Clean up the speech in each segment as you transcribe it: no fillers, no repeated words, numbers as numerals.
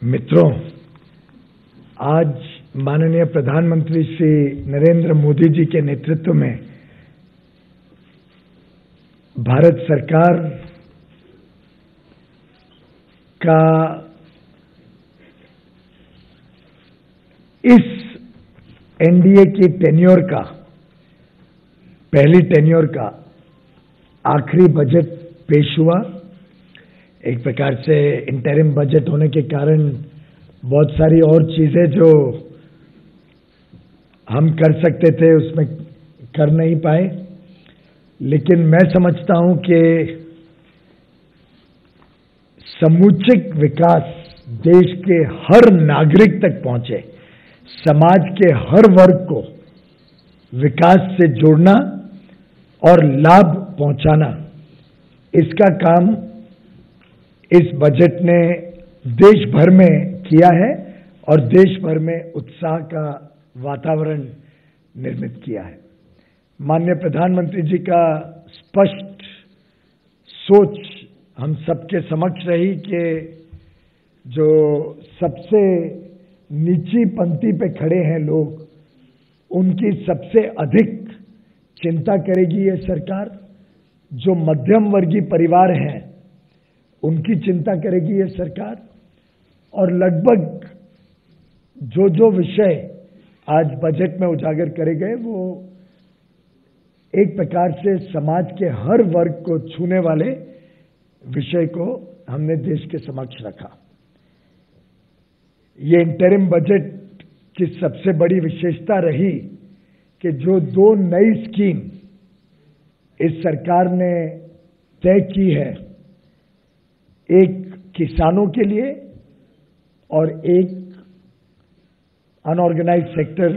मित्रों, आज माननीय प्रधानमंत्री श्री नरेंद्र मोदी जी के नेतृत्व में भारत सरकार का इस एनडीए की टेन्योर का पहली टेन्योर का आखिरी बजट पेश हुआ। एक प्रकार से इंटरिम बजट होने के कारण बहुत सारी और चीजें जो हम कर सकते थे उसमें कर नहीं पाए, लेकिन मैं समझता हूं कि समुचित विकास देश के हर नागरिक तक पहुंचे, समाज के हर वर्ग को विकास से जोड़ना और लाभ पहुंचाना, इसका काम इस बजट ने देश भर में किया है और देश भर में उत्साह का वातावरण निर्मित किया है। माननीय प्रधानमंत्री जी का स्पष्ट सोच हम सबके समक्ष रही कि जो सबसे नीची पंक्ति पे खड़े हैं लोग, उनकी सबसे अधिक चिंता करेगी ये सरकार। जो मध्यम वर्गीय परिवार हैं उनकी चिंता करेगी ये सरकार, और लगभग जो विषय आज बजट में उजागर करे गए वो एक प्रकार से समाज के हर वर्ग को छूने वाले विषय को हमने देश के समक्ष रखा। ये इंटरिम बजट की सबसे बड़ी विशेषता रही कि जो दो नई स्कीम इस सरकार ने तय की है, एक किसानों के लिए और एक अनऑर्गेनाइज्ड सेक्टर,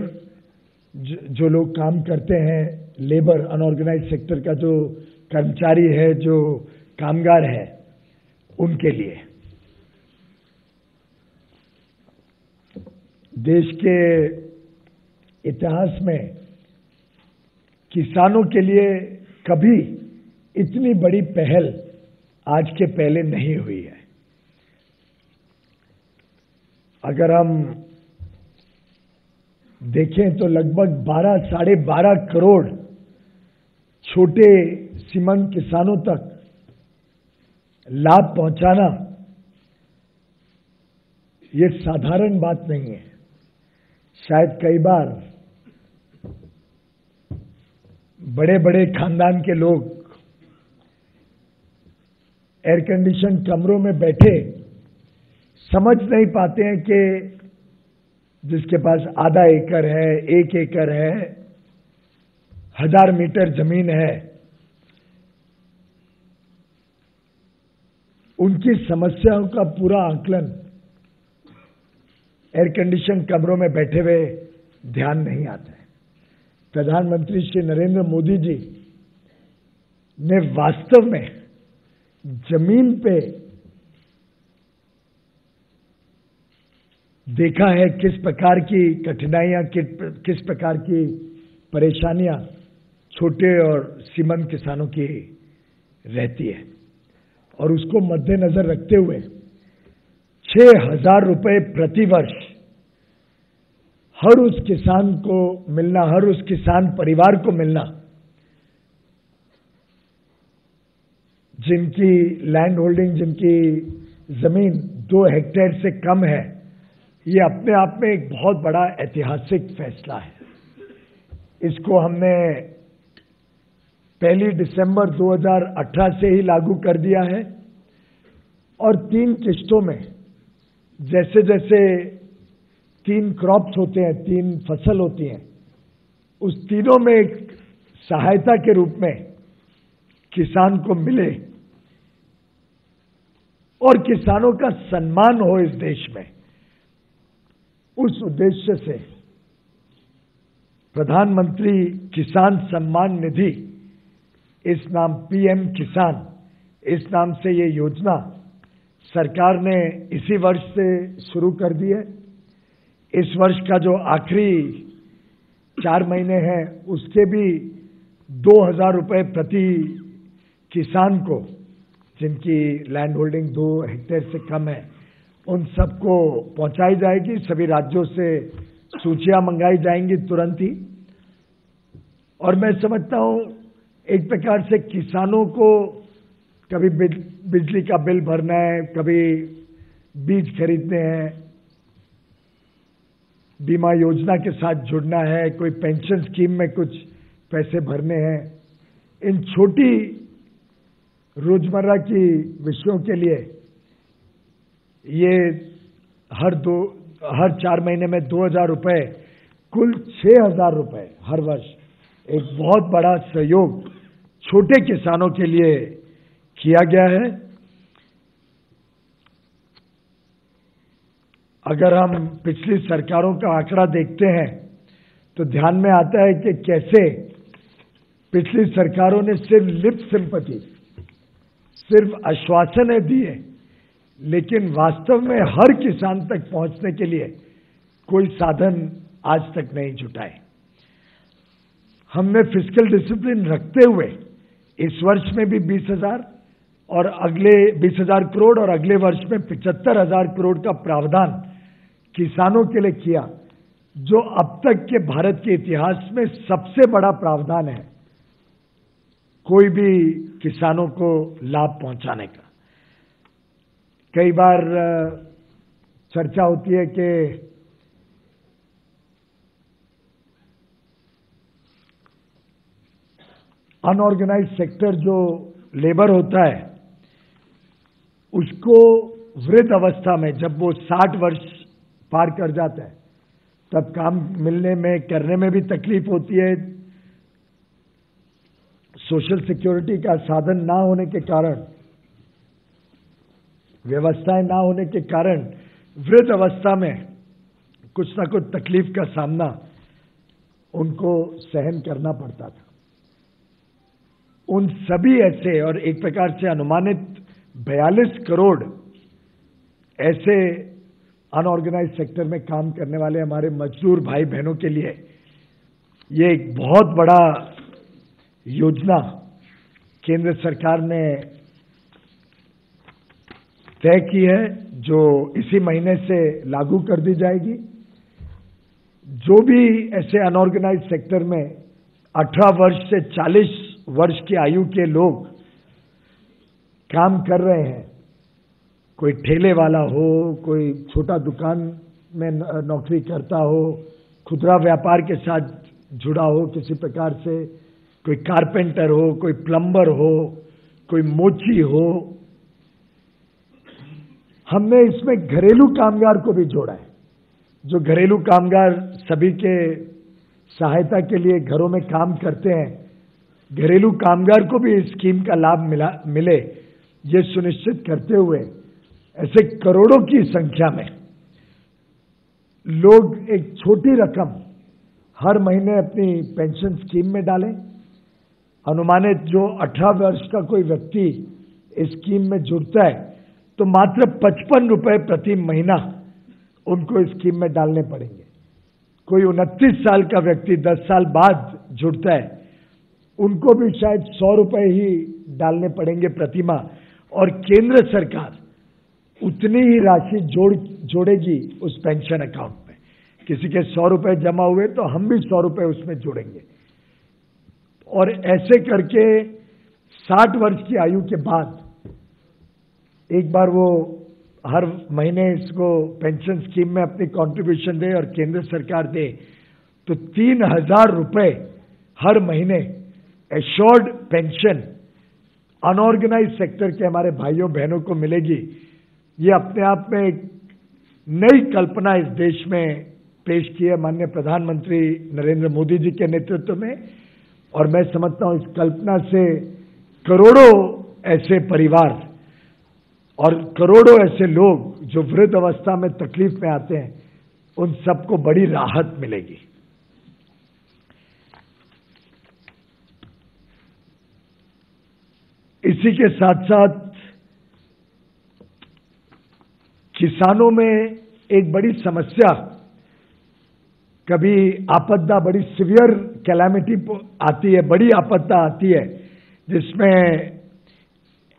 जो लोग काम करते हैं, लेबर, अनऑर्गेनाइज्ड सेक्टर का जो कर्मचारी है, जो कामगार है, उनके लिए। देश के इतिहास में किसानों के लिए कभी इतनी बड़ी पहल आज के पहले नहीं हुई है। अगर हम देखें तो लगभग 12 - 12.5 करोड़ छोटे सीमांत किसानों तक लाभ पहुंचाना ये साधारण बात नहीं है। शायद कई बार बड़े बड़े खानदान के लोग एयर कंडीशन कमरों में बैठे समझ नहीं पाते हैं कि जिसके पास आधा एकड़ है, 1 एकड़ है, 1000 मीटर जमीन है, उनकी समस्याओं का पूरा आकलन एयर कंडीशन कमरों में बैठे हुए ध्यान नहीं आता है। प्रधानमंत्री श्री नरेंद्र मोदी जी ने वास्तव में जमीन पे देखा है किस प्रकार की कठिनाइयां, किस प्रकार की परेशानियां छोटे और सीमांत किसानों की रहती है, और उसको मद्देनजर रखते हुए 6,000 रुपए प्रति वर्ष हर उस किसान को मिलना, हर उस किसान परिवार को मिलना जिनकी लैंड होल्डिंग, जिनकी जमीन 2 हेक्टेयर से कम है। ये अपने आप में एक बहुत बड़ा ऐतिहासिक फैसला है। इसको हमने 1 दिसंबर 2018 से ही लागू कर दिया है, और 3 किस्तों में जैसे जैसे 3 क्रॉप्स होते हैं, 3 फसल होती हैं, उस तीनों में एक सहायता के रूप में किसान को मिले और किसानों का सम्मान हो इस देश में। उस उद्देश्य से प्रधानमंत्री किसान सम्मान निधि, इस नाम पीएम किसान, इस नाम से ये योजना सरकार ने इसी वर्ष से शुरू कर दी है। इस वर्ष का जो आखिरी 4 महीने हैं उसके भी 2,000 रुपए प्रति किसान को, जिनकी लैंड होल्डिंग 2 हेक्टेयर से कम है, उन सबको पहुंचाई जाएगी। सभी राज्यों से सूचियां मंगाई जाएंगी तुरंत ही। और मैं समझता हूं एक प्रकार से किसानों को कभी बिजली का बिल भरना है, कभी बीज खरीदने हैं, बीमा योजना के साथ जुड़ना है, कोई पेंशन स्कीम में कुछ पैसे भरने हैं, इन छोटी रोजमर्रा की विषयों के लिए ये हर 4 महीने में 2,000 रुपए, कुल 6,000 रुपए हर वर्ष, एक बहुत बड़ा सहयोग छोटे किसानों के लिए किया गया है। अगर हम पिछली सरकारों का आंकड़ा देखते हैं तो ध्यान में आता है कि कैसे पिछली सरकारों ने सिर्फ लिप सिंपैथी, सिर्फ आश्वासनें दिए, लेकिन वास्तव में हर किसान तक पहुंचने के लिए कोई साधन आज तक नहीं जुटाए। हमने फिस्कल डिसिप्लिन रखते हुए इस वर्ष में भी 20,000 और अगले 20,000 करोड़ और अगले वर्ष में 75,000 करोड़ का प्रावधान किसानों के लिए किया, जो अब तक के भारत के इतिहास में सबसे बड़ा प्रावधान है कोई भी किसानों को लाभ पहुंचाने का। कई बार चर्चा होती है कि अनऑर्गेनाइज्ड सेक्टर जो लेबर होता है उसको वृद्ध अवस्था में, जब वो 60 वर्ष पार कर जाता है, तब काम मिलने में, करने में भी तकलीफ होती है। सोशल सिक्योरिटी का साधन ना होने के कारण, व्यवस्थाएं ना होने के कारण वृद्ध अवस्था में कुछ ना कुछ तकलीफ का सामना उनको सहन करना पड़ता था। उन सभी ऐसे, और एक प्रकार से अनुमानित 42 करोड़ ऐसे अनऑर्गेनाइज्ड सेक्टर में काम करने वाले हमारे मजदूर भाई बहनों के लिए ये एक बहुत बड़ा योजना केंद्र सरकार ने तय की है, जो इसी महीने से लागू कर दी जाएगी। जो भी ऐसे अनऑर्गेनाइज्ड सेक्टर में 18 वर्ष से 40 वर्ष की आयु के लोग काम कर रहे हैं, कोई ठेले वाला हो, कोई छोटा दुकान में नौकरी करता हो, खुदरा व्यापार के साथ जुड़ा हो किसी प्रकार से, कोई कारपेंटर हो, कोई प्लम्बर हो, कोई मोची हो, हमने इसमें घरेलू कामगार को भी जोड़ा है। जो घरेलू कामगार सभी के सहायता के लिए घरों में काम करते हैं, घरेलू कामगार को भी इस स्कीम का लाभ मिले, ये सुनिश्चित करते हुए ऐसे करोड़ों की संख्या में लोग एक छोटी रकम हर महीने अपनी पेंशन स्कीम में डालें। अनुमानित जो 18 वर्ष का कोई व्यक्ति इस स्कीम में जुड़ता है तो मात्र 55 रुपए प्रति महीना उनको इस स्कीम में डालने पड़ेंगे। कोई 29 साल का व्यक्ति 10 साल बाद जुड़ता है, उनको भी शायद 100 रुपए ही डालने पड़ेंगे प्रति माह, और केंद्र सरकार उतनी ही राशि जोड़ेगी उस पेंशन अकाउंट में। किसी के 100 रुपए जमा हुए तो हम भी 100 रुपए उसमें जोड़ेंगे, और ऐसे करके 60 वर्ष की आयु के बाद एक बार वो हर महीने इसको पेंशन स्कीम में अपनी कंट्रीब्यूशन दे और केंद्र सरकार दे, तो 3,000 रुपए हर महीने एश्योर्ड पेंशन अनऑर्गेनाइज्ड सेक्टर के हमारे भाइयों बहनों को मिलेगी। ये अपने आप में एक नई कल्पना इस देश में पेश की है माननीय प्रधानमंत्री नरेंद्र मोदी जी के नेतृत्व में, और मैं समझता हूं इस कल्पना से करोड़ों ऐसे परिवार और करोड़ों ऐसे लोग जो वृद्ध अवस्था में तकलीफ में आते हैं, उन सबको बड़ी राहत मिलेगी। इसी के साथ साथ किसानों में एक बड़ी समस्या, कभी आपदा, बड़ी सीवियर कैलामिटी आती है, बड़ी आपदा आती है, जिसमें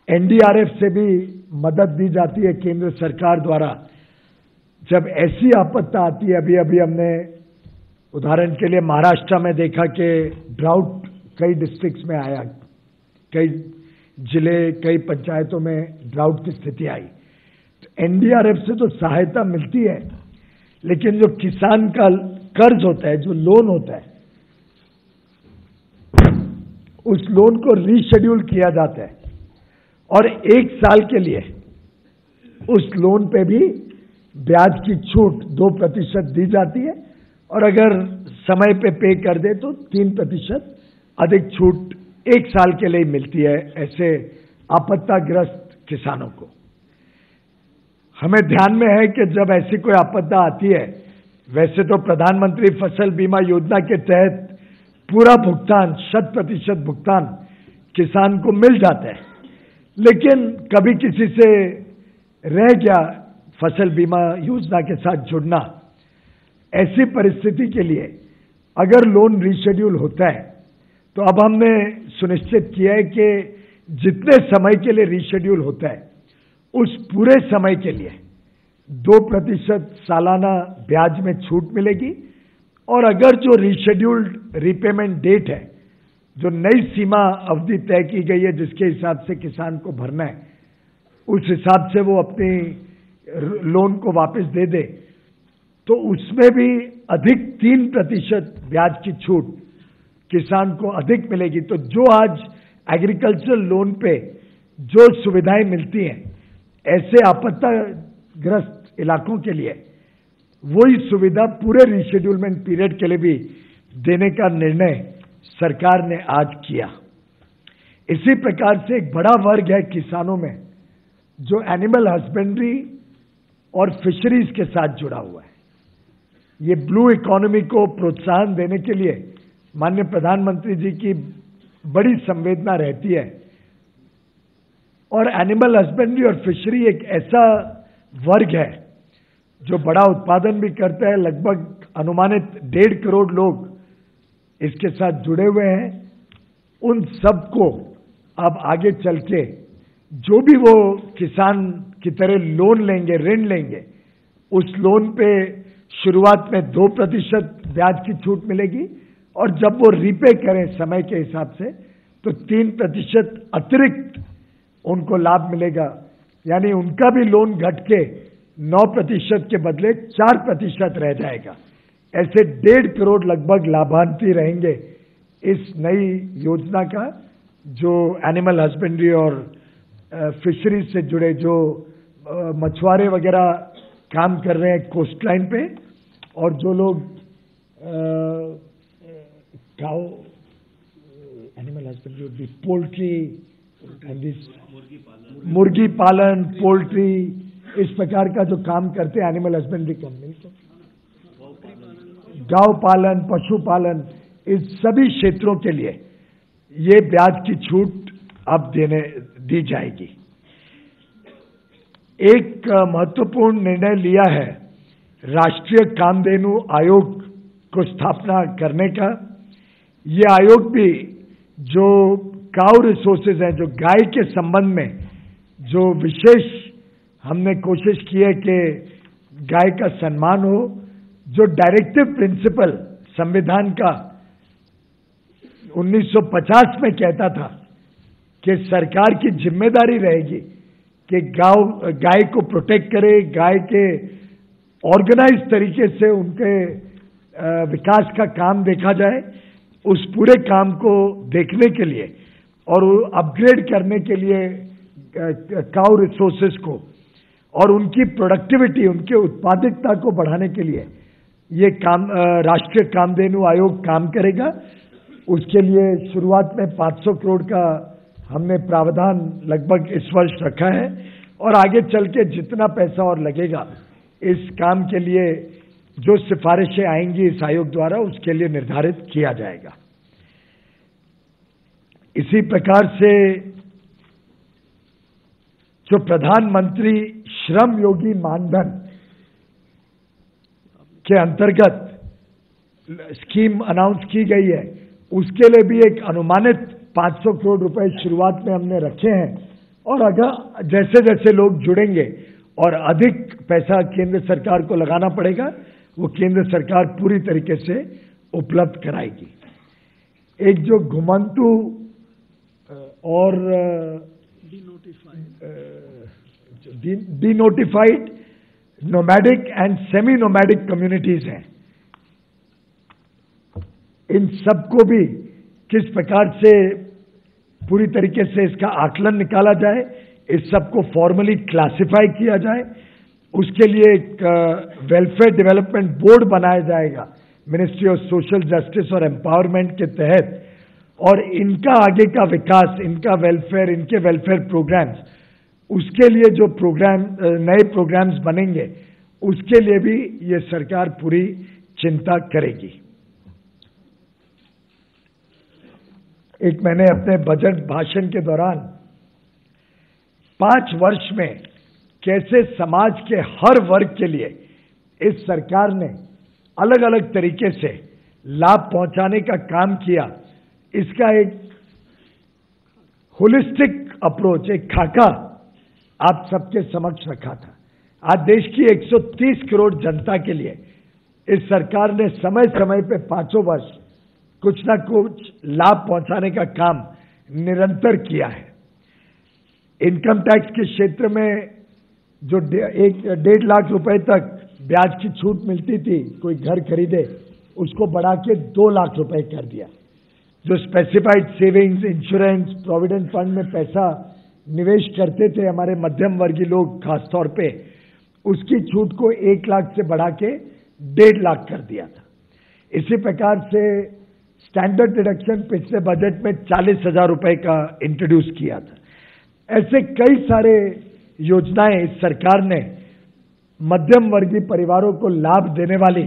एनडीआरएफ से भी मदद दी जाती है केंद्र सरकार द्वारा, जब ऐसी आपत्ति आती है, अभी अभी हमने उदाहरण के लिए महाराष्ट्र में देखा कि ड्राउट कई डिस्ट्रिक्ट्स में आया, कई जिले, कई पंचायतों में ड्राउट की स्थिति आई। तो एनडीआरएफ से तो सहायता मिलती है, लेकिन जो किसान का कर्ज होता है, जो लोन होता है, उस लोन को रीशेड्यूल किया जाता है और 1 साल के लिए उस लोन पे भी ब्याज की छूट 2% दी जाती है, और अगर समय पे कर दे तो 3% अधिक छूट 1 साल के लिए मिलती है ऐसे आपत्तिग्रस्त किसानों को। हमें ध्यान में है कि जब ऐसी कोई आपदा आती है, वैसे तो प्रधानमंत्री फसल बीमा योजना के तहत पूरा भुगतान, 100% भुगतान किसान को मिल जाता है, लेकिन कभी किसी से रह गया फसल बीमा योजना के साथ जुड़ना। ऐसी परिस्थिति के लिए अगर लोन रीशेड्यूल होता है तो अब हमने सुनिश्चित किया है कि जितने समय के लिए रीशेड्यूल होता है उस पूरे समय के लिए 2% सालाना ब्याज में छूट मिलेगी, और अगर जो रीशेड्यूल्ड रीपेमेंट डेट है, जो नई सीमा अवधि तय की गई है जिसके हिसाब से किसान को भरना है, उस हिसाब से वो अपनी लोन को वापस दे दे, तो उसमें भी अधिक 3% ब्याज की छूट किसान को अधिक मिलेगी। तो जो आज एग्रीकल्चर लोन पे जो सुविधाएं मिलती हैं ऐसे आपत्तिग्रस्त इलाकों के लिए, वही सुविधा पूरे रीशेड्यूलमेंट पीरियड के लिए भी देने का निर्णय सरकार ने आज किया। इसी प्रकार से एक बड़ा वर्ग है किसानों में जो एनिमल हस्बेंड्री और फिशरीज के साथ जुड़ा हुआ है। ये ब्लू इकोनॉमी को प्रोत्साहन देने के लिए माननीय प्रधानमंत्री जी की बड़ी संवेदना रहती है, और एनिमल हस्बेंड्री और फिशरी एक ऐसा वर्ग है जो बड़ा उत्पादन भी करता है। लगभग अनुमानित 1.5 करोड़ लोग इसके साथ जुड़े हुए हैं। उन सबको अब आगे चल के जो भी वो किसान की तरह लोन लेंगे, ऋण लेंगे, उस लोन पे शुरुआत में 2% ब्याज की छूट मिलेगी, और जब वो रीपे करें समय के हिसाब से तो 3% अतिरिक्त उनको लाभ मिलेगा। यानी उनका भी लोन घट के 9% के बदले 4% रह जाएगा। ऐसे 1.5 करोड़ लगभग लाभार्थी रहेंगे इस नई योजना का, जो एनिमल हस्बेंड्री और फिशरीज से जुड़े, जो मछुआरे वगैरह काम कर रहे हैं कोस्ट लाइन पे, और जो लोग cow animal husbandry, poultry and this मुर्गी पालन, पोल्ट्री, इस प्रकार का जो काम करते हैं एनिमल हस्बेंड्री कंपनी, गांव पालन, पशुपालन, इस सभी क्षेत्रों के लिए ये ब्याज की छूट अब दी जाएगी। एक महत्वपूर्ण निर्णय लिया है राष्ट्रीय कामधेनु आयोग को स्थापना करने का। ये आयोग भी जो काउ रिसोर्सेज हैं, जो गाय के संबंध में जो विशेष हमने कोशिश की है कि गाय का सम्मान हो, जो डायरेक्टिव प्रिंसिपल संविधान का 1950 में कहता था कि सरकार की जिम्मेदारी रहेगी कि गाय को प्रोटेक्ट करे, गाय के ऑर्गेनाइज तरीके से उनके विकास का काम देखा जाए, उस पूरे काम को देखने के लिए और अपग्रेड करने के लिए काउ रिसोर्सेज को और उनकी प्रोडक्टिविटी, उनके उत्पादकता को बढ़ाने के लिए ये राष्ट्रीय कामधेनु आयोग काम करेगा। उसके लिए शुरुआत में 500 करोड़ का हमने प्रावधान लगभग इस वर्ष रखा है, और आगे चल के जितना पैसा और लगेगा इस काम के लिए, जो सिफारिशें आएंगी इस आयोग द्वारा, उसके लिए निर्धारित किया जाएगा। इसी प्रकार से जो प्रधानमंत्री श्रम योगी मानधन के अंतर्गत स्कीम अनाउंस की गई है, उसके लिए भी एक अनुमानित 500 करोड़ रुपए शुरुआत में हमने रखे हैं, और अगर जैसे जैसे लोग जुड़ेंगे और अधिक पैसा केंद्र सरकार को लगाना पड़ेगा, वो केंद्र सरकार पूरी तरीके से उपलब्ध कराएगी। एक जो घुमंतु और denotified nomadic and semi nomadic communities हैं, इन सबको भी किस प्रकार से पूरी तरीके से इसका आकलन निकाला जाए, इस सबको फॉर्मली क्लासिफाई किया जाए, उसके लिए एक वेलफेयर डेवलपमेंट बोर्ड बनाया जाएगा मिनिस्ट्री ऑफ सोशल जस्टिस और एम्पावरमेंट के तहत, और इनका आगे का विकास, इनका वेलफेयर, इनके वेलफेयर प्रोग्राम्स, उसके लिए जो प्रोग्राम नए प्रोग्राम्स बनेंगे, उसके लिए भी ये सरकार पूरी चिंता करेगी। एक मैंने अपने बजट भाषण के दौरान 5 वर्ष में कैसे समाज के हर वर्ग के लिए इस सरकार ने अलग अलग तरीके से लाभ पहुंचाने का काम किया, इसका एक होलिस्टिक अप्रोच, एक खाका आप सबके समक्ष रखा था। आज देश की 130 करोड़ जनता के लिए इस सरकार ने समय समय पे 5 वर्ष कुछ ना कुछ लाभ पहुंचाने का काम निरंतर किया है। इनकम टैक्स के क्षेत्र में जो 1.5 लाख रुपए तक ब्याज की छूट मिलती थी कोई घर खरीदे, उसको बढ़ा के 2 लाख रुपए कर दिया। जो specified savings, insurance, provident fund में पैसा निवेश करते थे हमारे मध्यम वर्गीय लोग खासतौर पे, उसकी छूट को 1 लाख से बढ़ा के 1.5 लाख कर दिया था। इसी प्रकार से स्टैंडर्ड डिडक्शन पिछले बजट में 40,000 रुपए का इंट्रोड्यूस किया था। ऐसे कई सारे योजनाएं इस सरकार ने मध्यम वर्गीय परिवारों को लाभ देने वाली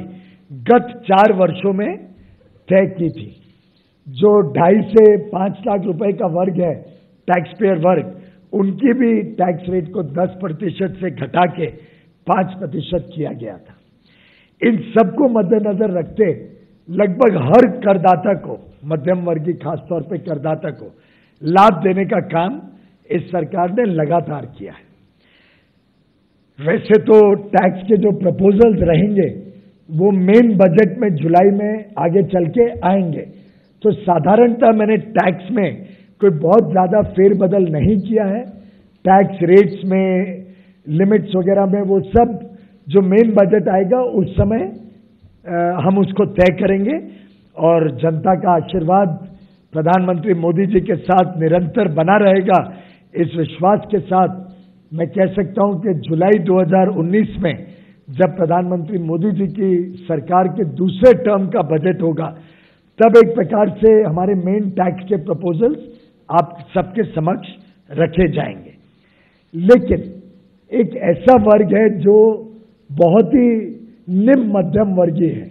गत 4 वर्षों में तय की थी। जो 2.5 से 5 लाख रुपए का वर्ग है, टैक्स पेयर वर्ग, उनकी भी टैक्स रेट को 10% से घटा के 5% किया गया था। इन सबको मद्देनजर रखते लगभग हर करदाता को, मध्यम वर्गीय खासतौर पे करदाता को लाभ देने का काम इस सरकार ने लगातार किया है। वैसे तो टैक्स के जो प्रपोजल्स रहेंगे वो मेन बजट में जुलाई में आगे चल के आएंगे, तो साधारणतः मैंने टैक्स में कोई बहुत ज्यादा फेरबदल नहीं किया है। टैक्स रेट्स में, लिमिट्स वगैरह में, वो सब जो मेन बजट आएगा उस समय हम उसको तय करेंगे। और जनता का आशीर्वाद प्रधानमंत्री मोदी जी के साथ निरंतर बना रहेगा, इस विश्वास के साथ मैं कह सकता हूं कि जुलाई 2019 में जब प्रधानमंत्री मोदी जी की सरकार के दूसरे टर्म का बजट होगा, तब एक प्रकार से हमारे मेन टैक्स के प्रपोजल्स आप सबके समक्ष रखे जाएंगे। लेकिन एक ऐसा वर्ग है जो बहुत ही निम्न मध्यम वर्गीय है।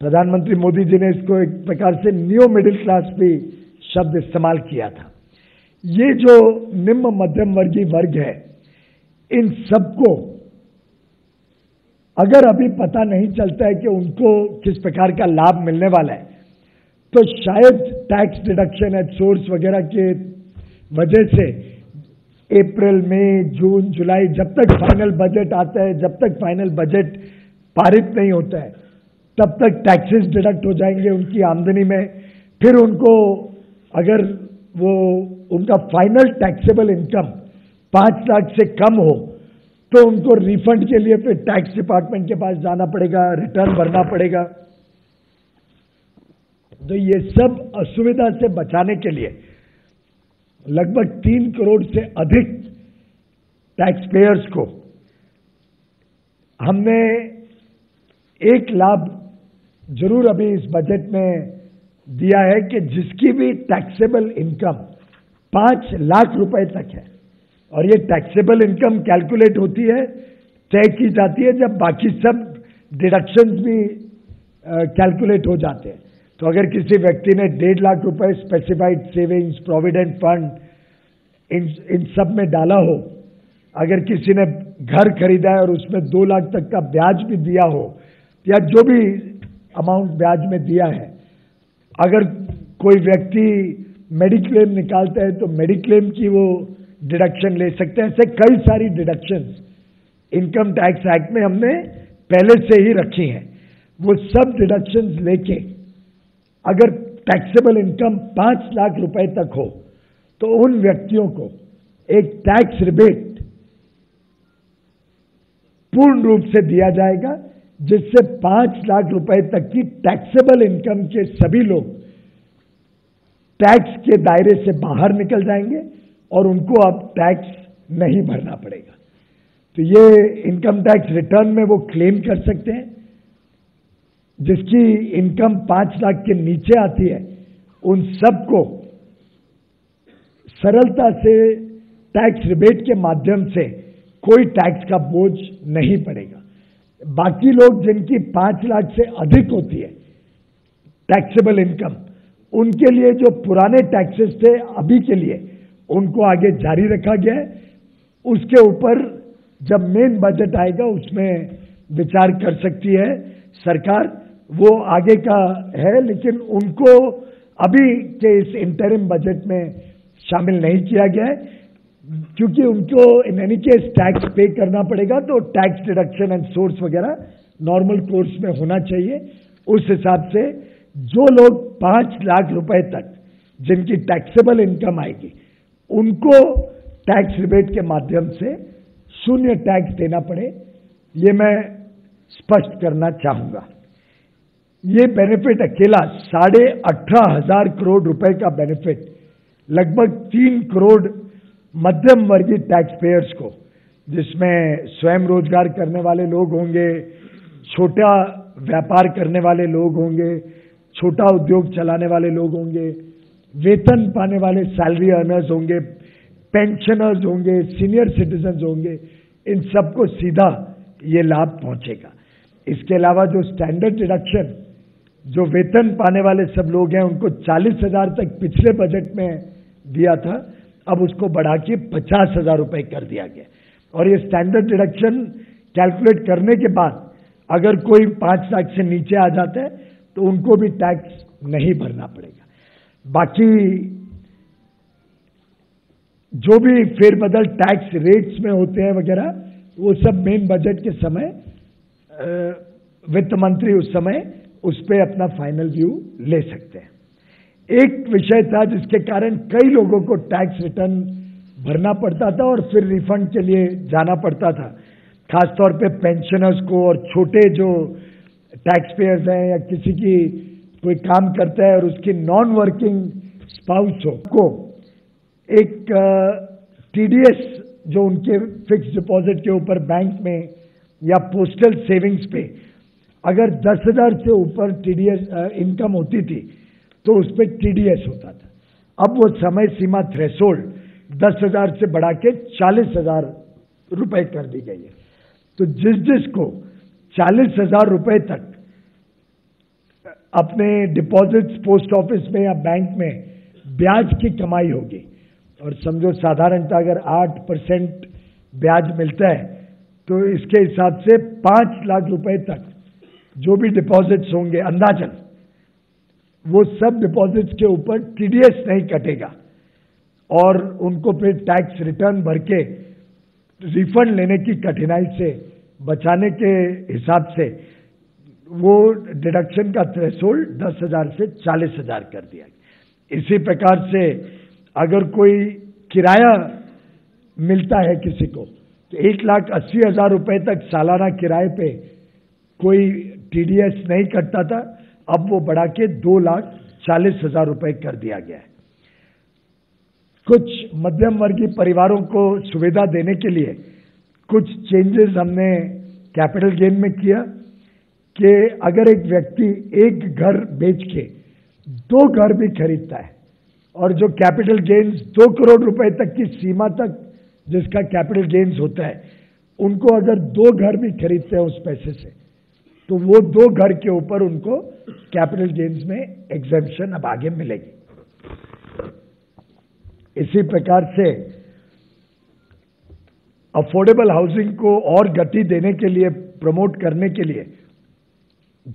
प्रधानमंत्री मोदी जी ने इसको एक प्रकार से न्यू मिडिल क्लास भी शब्द इस्तेमाल किया था। ये जो निम्न मध्यम वर्गीय वर्ग है, इन सबको अगर अभी पता नहीं चलता है कि उनको किस प्रकार का लाभ मिलने वाला है, तो शायद टैक्स डिडक्शन एट सोर्स वगैरह के वजह से अप्रैल, मई, जून, जुलाई, जब तक फाइनल बजट आता है, जब तक फाइनल बजट पारित नहीं होता है, तब तक टैक्सेस डिडक्ट हो जाएंगे उनकी आमदनी में। फिर उनको अगर वो उनका फाइनल टैक्सेबल इनकम 5 लाख से कम हो, तो उनको रिफंड के लिए फिर टैक्स डिपार्टमेंट के पास जाना पड़ेगा, रिटर्न भरना पड़ेगा। तो ये सब असुविधा से बचाने के लिए लगभग 3 करोड़ से अधिक टैक्स पेयर्स को हमने एक लाभ जरूर अभी इस बजट में दिया है कि जिसकी भी टैक्सेबल इनकम 5 लाख रुपए तक है, और ये टैक्सेबल इनकम कैलकुलेट होती है, तय की जाती है जब बाकी सब डिडक्शंस भी कैलकुलेट हो जाते हैं। तो अगर किसी व्यक्ति ने 1.5 लाख रुपए स्पेसिफाइड सेविंग्स, प्रोविडेंट फंड, इन सब में डाला हो, अगर किसी ने घर खरीदा है और उसमें 2 लाख तक का ब्याज भी दिया हो, या जो भी अमाउंट ब्याज में दिया है, अगर कोई व्यक्ति मेडिक्लेम निकालता है तो मेडिक्लेम की वो डिडक्शन ले सकते हैं। ऐसे कई सारी डिडक्शंस इनकम टैक्स एक्ट में हमने पहले से ही रखी हैं। वो सब डिडक्शंस लेके अगर टैक्सेबल इनकम 5 लाख रुपए तक हो तो उन व्यक्तियों को एक टैक्स रिबेट पूर्ण रूप से दिया जाएगा, जिससे 5 लाख रुपए तक की टैक्सेबल इनकम के सभी लोग टैक्स के दायरे से बाहर निकल जाएंगे और उनको अब टैक्स नहीं भरना पड़ेगा। तो ये इनकम टैक्स रिटर्न में वो क्लेम कर सकते हैं। जिसकी इनकम 5 लाख के नीचे आती है उन सबको सरलता से टैक्स रिबेट के माध्यम से कोई टैक्स का बोझ नहीं पड़ेगा। बाकी लोग जिनकी 5 लाख से अधिक होती है टैक्सेबल इनकम, उनके लिए जो पुराने टैक्सेस थे अभी के लिए उनको आगे जारी रखा गया है। उसके ऊपर जब मेन बजट आएगा उसमें विचार कर सकती है सरकार, वो आगे का है, लेकिन उनको अभी के इस इंटरिम बजट में शामिल नहीं किया गया है, क्योंकि उनको इन एनी केस टैक्स पे करना पड़ेगा, तो टैक्स डिडक्शन एंड सोर्स वगैरह नॉर्मल कोर्स में होना चाहिए। उस हिसाब से जो लोग 5 लाख रुपए तक जिनकी टैक्सेबल इनकम आएगी उनको टैक्स रिबेट के माध्यम से शून्य टैक्स देना पड़े, ये मैं स्पष्ट करना चाहूंगा। ये बेनिफिट अकेला 18,500 करोड़ रुपए का बेनिफिट लगभग 3 करोड़ मध्यम वर्गीय टैक्स पेयर्स को, जिसमें स्वयं रोजगार करने वाले लोग होंगे, छोटा व्यापार करने वाले लोग होंगे, छोटा उद्योग चलाने वाले लोग होंगे, वेतन पाने वाले सैलरी अर्नर्स होंगे, पेंशनर्स होंगे, सीनियर सिटीजन्स होंगे, इन सबको सीधा ये लाभ पहुंचेगा। इसके अलावा जो स्टैंडर्ड डिडक्शन जो वेतन पाने वाले सब लोग हैं उनको 40,000 तक पिछले बजट में दिया था, अब उसको बढ़ा के 50,000 रुपए कर दिया गया। और ये स्टैंडर्ड डिडक्शन कैलकुलेट करने के बाद अगर कोई 5 लाख से नीचे आ जाता है तो उनको भी टैक्स नहीं भरना पड़ेगा। बाकी जो भी फेरबदल टैक्स रेट्स में होते हैं वगैरह, वो सब मेन बजट के समय वित्त मंत्री उस समय उस पर अपना फाइनल व्यू ले सकते हैं। एक विषय था जिसके कारण कई लोगों को टैक्स रिटर्न भरना पड़ता था और फिर रिफंड के लिए जाना पड़ता था, खासतौर पे पेंशनर्स को और छोटे जो टैक्स पेयर्स हैं या किसी की कोई काम करता है और उसकी नॉन वर्किंग स्पाउस हो को एक टीडीएस जो उनके फिक्स डिपॉजिट के ऊपर बैंक में या पोस्टल सेविंग्स पे अगर 10,000 से ऊपर टीडीएस इनकम होती थी तो उस पर टीडीएस होता था। अब वो समय सीमा थ्रेशोल्ड 10,000 से बढ़ा के 40,000 रुपए कर दी गई है। तो जिसको 40,000 रुपए तक अपने डिपॉजिट्स पोस्ट ऑफिस में या बैंक में ब्याज की कमाई होगी, और समझो साधारणतः अगर 8% ब्याज मिलता है तो इसके हिसाब से 5 लाख रुपए तक जो भी डिपॉजिट्स होंगे अंदाजन वो सब डिपॉजिट्स के ऊपर टीडीएस नहीं कटेगा और उनको फिर टैक्स रिटर्न भर के रिफंड लेने की कठिनाई से बचाने के हिसाब से वो डिडक्शन का थ्रेशोल्ड 10,000 से 40,000 कर दिया। इसी प्रकार से अगर कोई किराया मिलता है किसी को तो 1,80,000 रुपए तक सालाना किराए पे कोई टीडीएस नहीं कटता था, अब वो बढ़ा के 2,40,000 रुपए कर दिया गया है। कुछ मध्यम वर्गीय परिवारों को सुविधा देने के लिए कुछ चेंजेस हमने कैपिटल गेन में किया कि अगर एक व्यक्ति एक घर बेच के 2 घर भी खरीदता है और जो कैपिटल गेन्स 2 करोड़ रुपए तक की सीमा तक जिसका कैपिटल गेन्स होता है, उनको अगर 2 घर भी खरीदते हैं उस पैसे से तो वो 2 घर के ऊपर उनको कैपिटल गेन्स में एग्जेम्पशन अब आगे मिलेगी। इसी प्रकार से अफोर्डेबल हाउसिंग को और गति देने के लिए, प्रमोट करने के लिए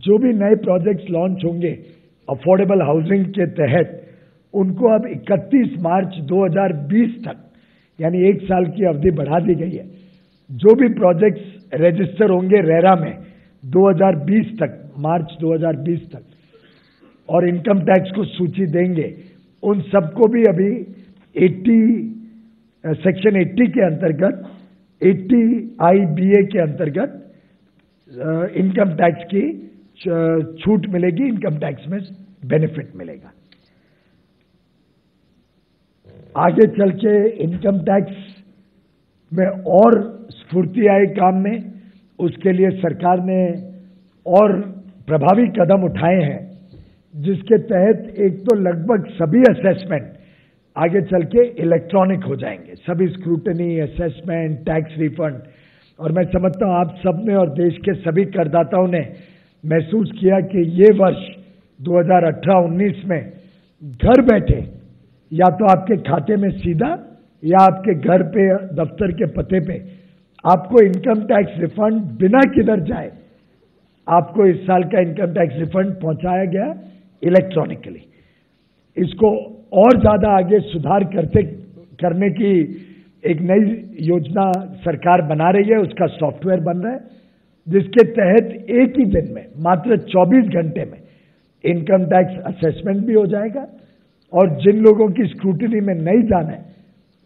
जो भी नए प्रोजेक्ट्स लॉन्च होंगे अफोर्डेबल हाउसिंग के तहत, उनको अब 31 मार्च 2020 तक यानी 1 साल की अवधि बढ़ा दी गई है। जो भी प्रोजेक्ट्स रजिस्टर होंगे रेरा में 2020 तक, मार्च 2020 तक, और इनकम टैक्स को सूची देंगे, उन सबको भी अभी 80 सेक्शन 80 के अंतर्गत, 80 IBA के अंतर्गत इनकम टैक्स की छूट मिलेगी, इनकम टैक्स में बेनिफिट मिलेगा। आगे चल के इनकम टैक्स में और स्फूर्ति आए काम में, उसके लिए सरकार ने और प्रभावी कदम उठाए हैं, जिसके तहत एक तो लगभग सभी असेसमेंट आगे चल के इलेक्ट्रॉनिक हो जाएंगे, सभी स्क्रूटनी, असेसमेंट, टैक्स रिफंड। और मैं समझता हूं आप सब ने और देश के सभी करदाताओं ने महसूस किया कि ये वर्ष 2018-19 में घर बैठे या तो आपके खाते में सीधा या आपके घर पे, दफ्तर के पते पे आपको इनकम टैक्स रिफंड बिना किधर जाए आपको इस साल का इनकम टैक्स रिफंड पहुंचाया गया इलेक्ट्रॉनिकली। इसको और ज्यादा आगे सुधार करने की एक नई योजना सरकार बना रही है, उसका सॉफ्टवेयर बन रहा है, जिसके तहत एक ही दिन में मात्र 24 घंटे में इनकम टैक्स असेसमेंट भी हो जाएगा और जिन लोगों की स्क्रूटनी में नहीं जाना है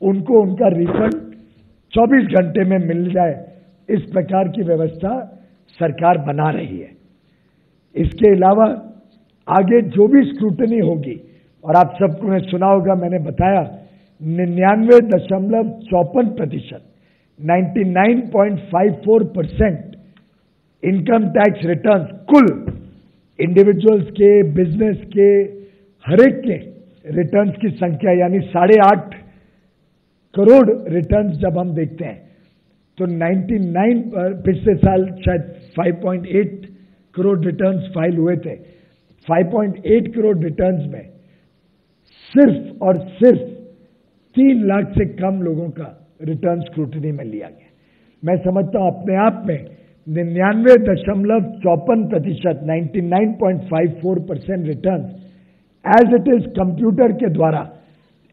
उनको उनका रिफंड 24 घंटे में मिल जाए, इस प्रकार की व्यवस्था सरकार बना रही है। इसके अलावा आगे जो भी स्क्रूटनी होगी, और आप सबको ने सुना होगा, मैंने बताया 99.54%, 99.54% इनकम टैक्स रिटर्न्स कुल इंडिविजुअल्स के, बिजनेस के, हरेक के रिटर्न्स की संख्या, यानी 8.5 करोड़ रिटर्न्स जब हम देखते हैं तो 99, पिछले साल शायद 5.8 करोड़ रिटर्न्स फाइल हुए थे, 5.8 करोड़ रिटर्न्स में सिर्फ और सिर्फ 3 लाख से कम लोगों का रिटर्न स्क्रूटनी में लिया गया। मैं समझता हूं अपने आप में 99.54%, 99.54% return as it is computer के द्वारा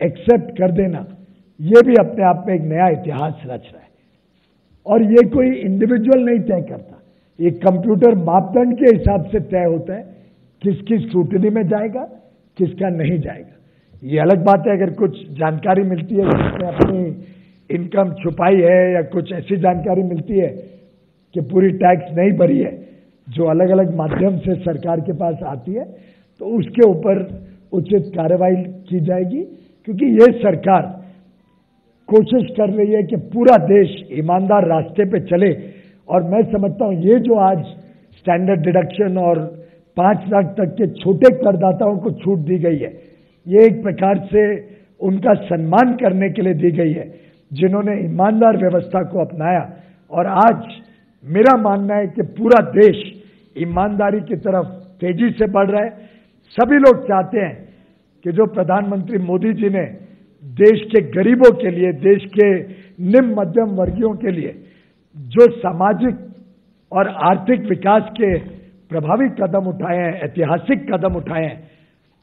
एक्सेप्ट कर देना, यह भी अपने आप में एक नया इतिहास रच रहा है। और ये कोई इंडिविजुअल नहीं तय करता, ये कंप्यूटर मापदंड के हिसाब से तय होता है किसकी स्क्रूटनी में जाएगा, किसका नहीं जाएगा। ये अलग बात है अगर कुछ जानकारी मिलती है जिसने अपनी इनकम छुपाई है या कुछ ऐसी जानकारी मिलती है कि पूरी टैक्स नहीं भरी है जो अलग अलग माध्यम से सरकार के पास आती है, तो उसके ऊपर उचित कार्रवाई की जाएगी, क्योंकि ये सरकार कोशिश कर रही है कि पूरा देश ईमानदार रास्ते पे चले। और मैं समझता हूं ये जो आज स्टैंडर्ड डिडक्शन और 5 लाख तक के छोटे करदाताओं को छूट दी गई है, ये एक प्रकार से उनका सम्मान करने के लिए दी गई है जिन्होंने ईमानदार व्यवस्था को अपनाया। और आज मेरा मानना है कि पूरा देश ईमानदारी की तरफ तेजी से बढ़ रहा है। सभी लोग चाहते हैं कि जो प्रधानमंत्री मोदी जी ने देश के गरीबों के लिए, देश के निम्न मध्यम वर्गीयों के लिए जो सामाजिक और आर्थिक विकास के प्रभावी कदम उठाए हैं, ऐतिहासिक कदम उठाए हैं,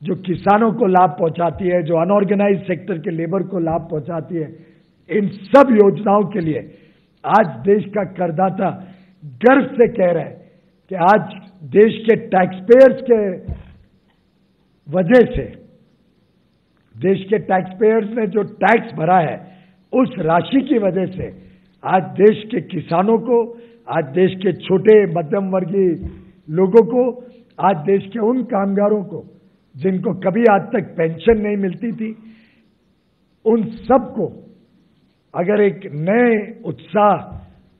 जो किसानों को लाभ पहुंचाती है, जो अनऑर्गेनाइज सेक्टर के लेबर को लाभ पहुंचाती है, इन सब योजनाओं के लिए आज देश का करदाता गर्व से कह रहा है कि आज देश के टैक्सपेयर्स के वजह से, देश के टैक्सपेयर्स ने जो टैक्स भरा है उस राशि की वजह से आज देश के किसानों को, आज देश के छोटे मध्यम वर्गीय लोगों को, आज देश के उन कामगारों को जिनको कभी आज तक पेंशन नहीं मिलती थी, उन सबको अगर एक नए उत्साह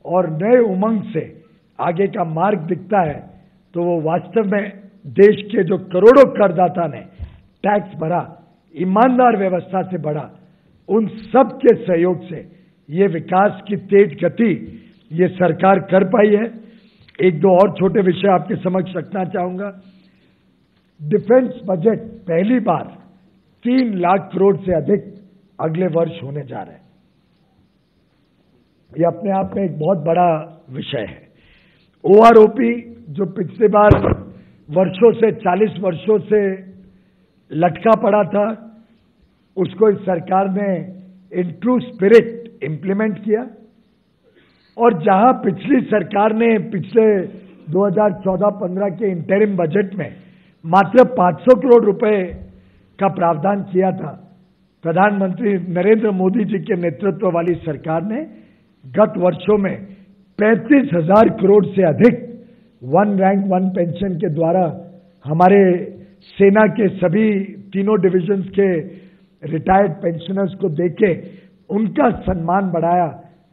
और नए उमंग से आगे का मार्ग दिखता है तो वो वास्तव में देश के जो करोड़ों करदाता ने टैक्स भरा, ईमानदार व्यवस्था से बढ़ा, उन सब के सहयोग से ये विकास की तेज गति ये सरकार कर पाई है। एक दो और छोटे विषय आपके समक्ष रखना चाहूंगा। डिफेंस बजट पहली बार 3 लाख करोड़ से अधिक अगले वर्ष होने जा रहा है। यह अपने आप में एक बहुत बड़ा विषय है। ओआरओपी जो पिछले बार वर्षों से, 40 वर्षों से लटका पड़ा था, उसको इस सरकार ने इन ट्रू स्पिरिट इंप्लीमेंट किया और जहां पिछली सरकार ने पिछले 2014-15 के इंटरिम बजट में मात्र 500 करोड़ रुपए का प्रावधान किया था, प्रधानमंत्री नरेंद्र मोदी जी के नेतृत्व वाली सरकार ने गत वर्षों में 35,000 करोड़ से अधिक वन रैंक वन पेंशन के द्वारा हमारे सेना के सभी तीनों डिविजन्स के रिटायर्ड पेंशनर्स को देके उनका सम्मान बढ़ाया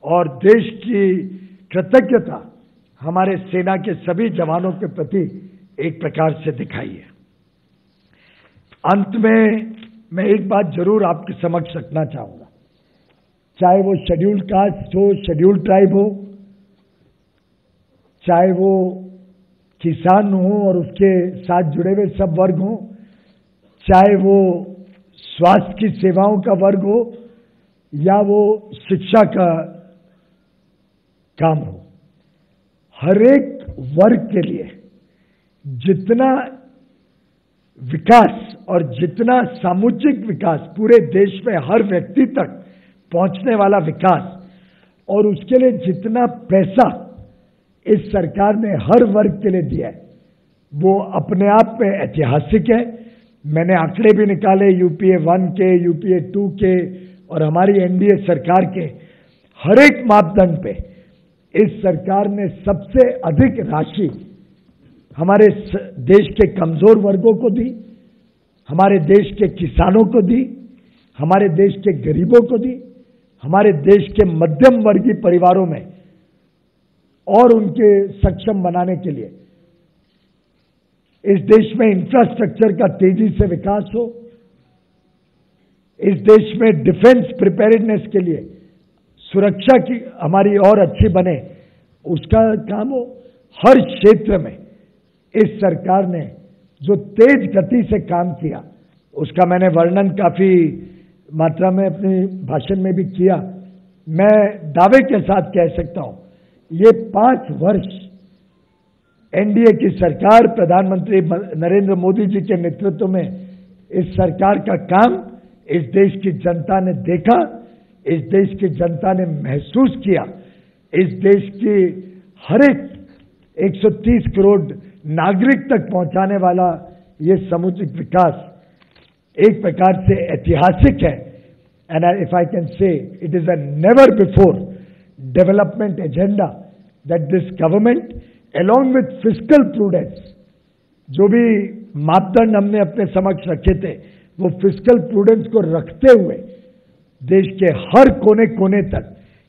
और देश की कृतज्ञता हमारे सेना के सभी जवानों के प्रति एक प्रकार से दिखाई है। अंत में मैं एक बात जरूर आपके समक्ष रखना चाहूंगा, चाहे वो शेड्यूल्ड कास्ट हो, शेड्यूल्ड ट्राइब हो, चाहे वो किसान हो और उसके साथ जुड़े हुए सब वर्ग हो, चाहे वो स्वास्थ्य की सेवाओं का वर्ग हो या वो शिक्षा का काम हो, हर एक वर्ग के लिए जितना विकास और जितना सामुदायिक विकास पूरे देश में हर व्यक्ति तक पहुंचने वाला विकास और उसके लिए जितना पैसा इस सरकार ने हर वर्ग के लिए दिया है वो अपने आप में ऐतिहासिक है। मैंने आंकड़े भी निकाले यूपीए 1 के, यूपीए 2 के और हमारी एनडीए सरकार के हर एक मापदंड पे इस सरकार ने सबसे अधिक राशि हमारे देश के कमजोर वर्गों को दी, हमारे देश के किसानों को दी, हमारे देश के गरीबों को दी, हमारे देश के मध्यम वर्गीय परिवारों में और उनके सक्षम बनाने के लिए इस देश में इंफ्रास्ट्रक्चर का तेजी से विकास हो, इस देश में डिफेंस प्रिपेयर्डनेस के लिए सुरक्षा की हमारी और अच्छी बने, उसका काम हो। हर क्षेत्र में इस सरकार ने जो तेज गति से काम किया उसका मैंने वर्णन काफी मात्रा में अपने भाषण में भी किया। मैं दावे के साथ कह सकता हूं ये 5 वर्ष एनडीए की सरकार प्रधानमंत्री नरेंद्र मोदी जी के नेतृत्व में इस सरकार का काम इस देश की जनता ने देखा, इस देश की जनता ने महसूस किया, इस देश की हर एक 130 करोड़ नागरिक तक पहुंचाने वाला ये सामुदायिक विकास एक प्रकार से ऐतिहासिक है। And if I can say it is a never before development agenda that this government along with fiscal prudence, जो भी मापदंड हमने अपने समक्ष रखे थे वो फिस्कल प्रूडेंस को रखते हुए देश के हर कोने कोने तक,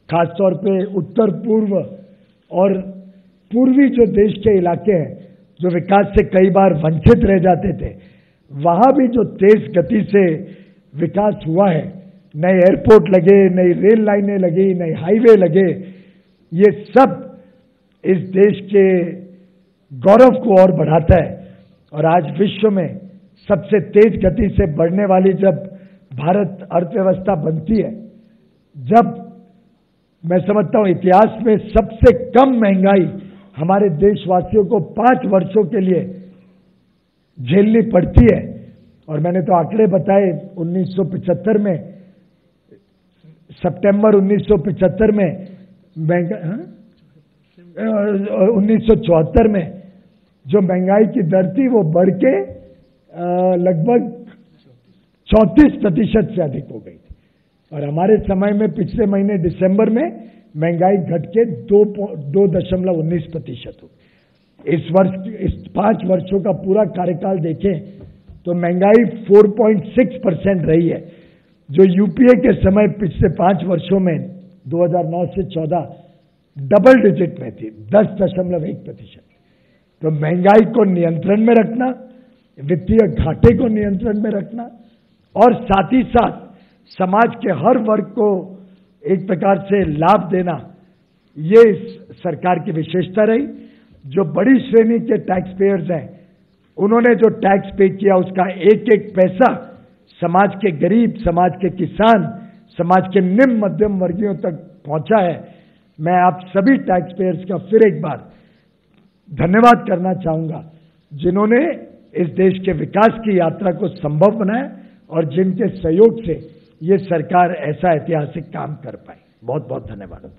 खासतौर पे उत्तर पूर्व और पूर्वी जो देश के इलाके हैं जो विकास से कई बार वंचित रह जाते थे, वहां भी जो तेज गति से विकास हुआ है, नए एयरपोर्ट लगे, नई रेल लाइनें लगी, नए हाईवे लगे, ये सब इस देश के गौरव को और बढ़ाता है। और आज विश्व में सबसे तेज गति से बढ़ने वाली जब भारत अर्थव्यवस्था बनती है, जब मैं समझता हूं इतिहास में सबसे कम महंगाई हमारे देशवासियों को 5 वर्षों के लिए झेलनी पड़ती है, और मैंने तो आंकड़े बताए 1975 में, सितंबर 1975 में महंगाई 1974 में जो महंगाई की दर थी वो बढ़ के लगभग 34% से अधिक हो गई थी, और हमारे समय में पिछले महीने दिसंबर में महंगाई घट के 2.19% हो। इस वर्ष, इस 5 वर्षों का पूरा कार्यकाल देखें तो महंगाई 4.6% रही है, जो यूपीए के समय पिछले 5 वर्षों में 2009 से 14 डबल डिजिट में थी, 10.1%। तो महंगाई को नियंत्रण में रखना, वित्तीय घाटे को नियंत्रण में रखना और साथ ही साथ समाज के हर वर्ग को एक प्रकार से लाभ देना, ये सरकार की विशेषता रही। जो बड़ी श्रेणी के टैक्स पेयर्स हैं उन्होंने जो टैक्स पे किया उसका एक एक पैसा समाज के गरीब, समाज के किसान, समाज के निम्न मध्यम वर्गीयों तक पहुंचा है। मैं आप सभी टैक्स पेयर्स का फिर एक बार धन्यवाद करना चाहूंगा जिन्होंने इस देश के विकास की यात्रा को संभव बनाया और जिनके सहयोग से ये सरकार ऐसा ऐतिहासिक काम कर पाई। बहुत बहुत धन्यवाद।